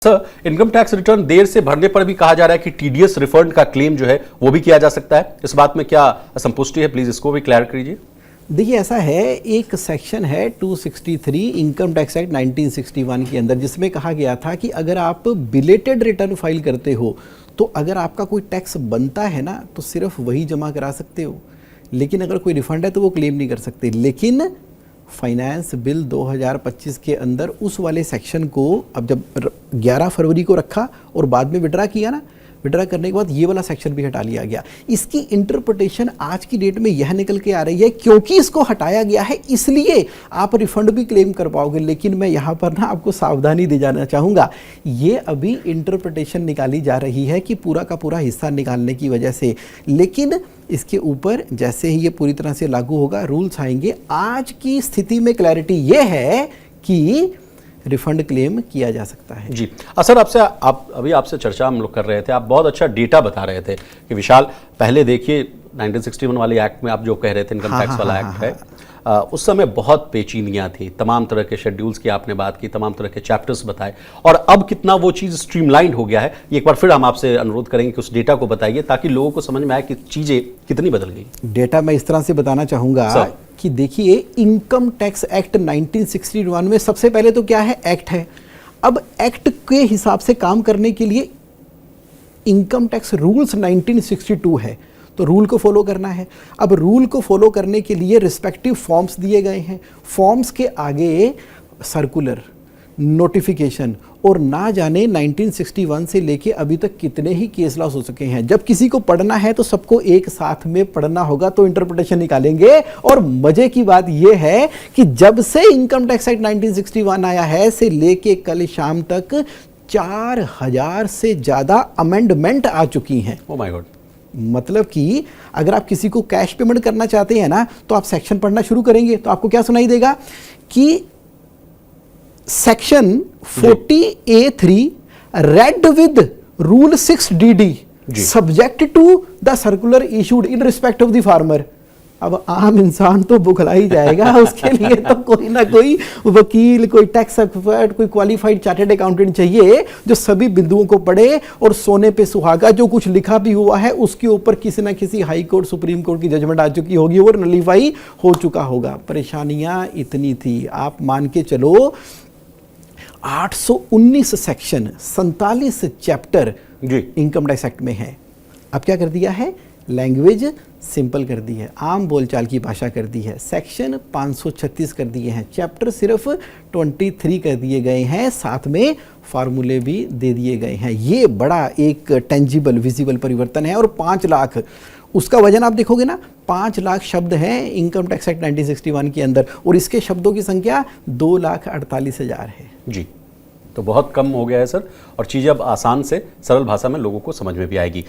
Sir, income tax return देर से भरने पर भी कहा जा रहा है कि टीडीएस रिफंड का क्लेम जो है वो भी किया जा सकता है। इस बात में क्या असंतुष्टि है, प्लीज इसको भी क्लियर कीजिए। देखिए, ऐसा है, एक सेक्शन है 263 इनकम टैक्स एक्ट 1961 के अंदर, जिसमें कहा गया था कि अगर आप बिलेटेड रिटर्न फाइल करते हो तो अगर आपका कोई टैक्स बनता है ना तो सिर्फ वही जमा करा सकते हो, लेकिन अगर कोई रिफंड है तो वो क्लेम नहीं कर सकते। लेकिन फाइनेंस बिल 2025 के अंदर उस वाले सेक्शन को अब जब 11 फरवरी को रखा और बाद में विड्रा किया ना, विड्रा करने के बाद ये वाला सेक्शन भी हटा लिया गया। इसकी इंटरप्रिटेशन आज की डेट में यह निकल के आ रही है क्योंकि इसको हटाया गया है इसलिए आप रिफंड भी क्लेम कर पाओगे। लेकिन मैं यहाँ पर ना आपको सावधानी दे जाना चाहूँगा, ये अभी इंटरप्रिटेशन निकाली जा रही है कि पूरा का पूरा हिस्सा निकालने की वजह से, लेकिन इसके ऊपर जैसे ही ये पूरी तरह से लागू होगा, रूल्स आएंगे, आज की स्थिति में क्लैरिटी ये है कि रिफंड क्लेम किया जा सकता है। जी सर, आपसे चर्चा हम लोग कर रहे थे, आप बहुत अच्छा डेटा बता रहे थे कि विशाल, पहले देखिए 1961 वाले एक्ट में आप जो कह रहे थे, इनकम टैक्स वाला एक्ट है, उस समय बहुत पेचीनियाँ थी, तमाम तरह के शेड्यूल्स की आपने बात की, तमाम तरह के चैप्टर्स बताए, और अब कितना वो चीज़ स्ट्रीमलाइन हो गया है। एक बार फिर हम आपसे अनुरोध करेंगे कि उस डेटा को बताइए ताकि लोगों को समझ में आए कि चीज़ें कितनी बदल गई। डेटा मैं इस तरह से बताना चाहूँगा कि देखिए, इनकम टैक्स एक्ट 1961 में सबसे पहले तो क्या है, एक्ट है। अब एक्ट के हिसाब से काम करने के लिए इनकम टैक्स रूल्स 1962 है, तो रूल को फॉलो करना है। अब रूल को फॉलो करने के लिए रिस्पेक्टिव फॉर्म्स दिए गए हैं, फॉर्म्स के आगे सर्कुलर, नोटिफिकेशन, और ना जाने 1961 से लेके अभी तक कितने ही केस लॉस हो सके हैं। जब किसी को पढ़ना है तो सबको एक साथ में पढ़ना होगा, तो इंटरप्रिटेशन निकालेंगे। और मजे की बात यह है कि जब से इनकम टैक्स एक्ट 1961 आया है से लेके कल शाम तक 4000 से ज्यादा अमेंडमेंट आ चुकी हैं। Oh my God. मतलब कि अगर आप किसी को कैश पेमेंट करना चाहते हैं ना, तो आप सेक्शन पढ़ना शुरू करेंगे तो आपको क्या सुनाई देगा कि section 40A3 read with rule 6DD subject to the circular issued in respect of the farmer. अब आम इंसान तो बुखला ही जाएगा, उसके लिए तो कोई ना कोई वकील, कोई टैक्स एक्सपर्ट, कोई क्वालिफाइड चार्टर्ड अकाउंटेंट चाहिए जो सभी बिंदुओं को पढ़े और सोने पे सुहागा जो कुछ लिखा भी हुआ है उसके ऊपर किसी ना किसी हाई कोर्ट, सुप्रीम कोर्ट की जजमेंट आ चुकी होगी और नलीफाई हो चुका होगा। परेशानियां इतनी थी, आप मान के चलो 819 section, 47 chapter income tax act में है। अब क्या कर दिया है, लैंग्वेज सिंपल कर दी है, आम बोलचाल की भाषा कर दी है, सेक्शन 536 कर दिए हैं, चैप्टर सिर्फ 23 कर दिए गए हैं, साथ में फार्मूले भी दे दिए गए हैं। ये बड़ा एक टेंजिबल विजिबल परिवर्तन है। और 5 लाख उसका वजन आप देखोगे ना, 5 लाख शब्द हैं इनकम टैक्स एक्ट 1961 के अंदर, और इसके शब्दों की संख्या 2,48,000 है। जी, तो बहुत कम हो गया है सर, और चीज़ें अब आसान से सरल भाषा में लोगों को समझ में भी आएगी।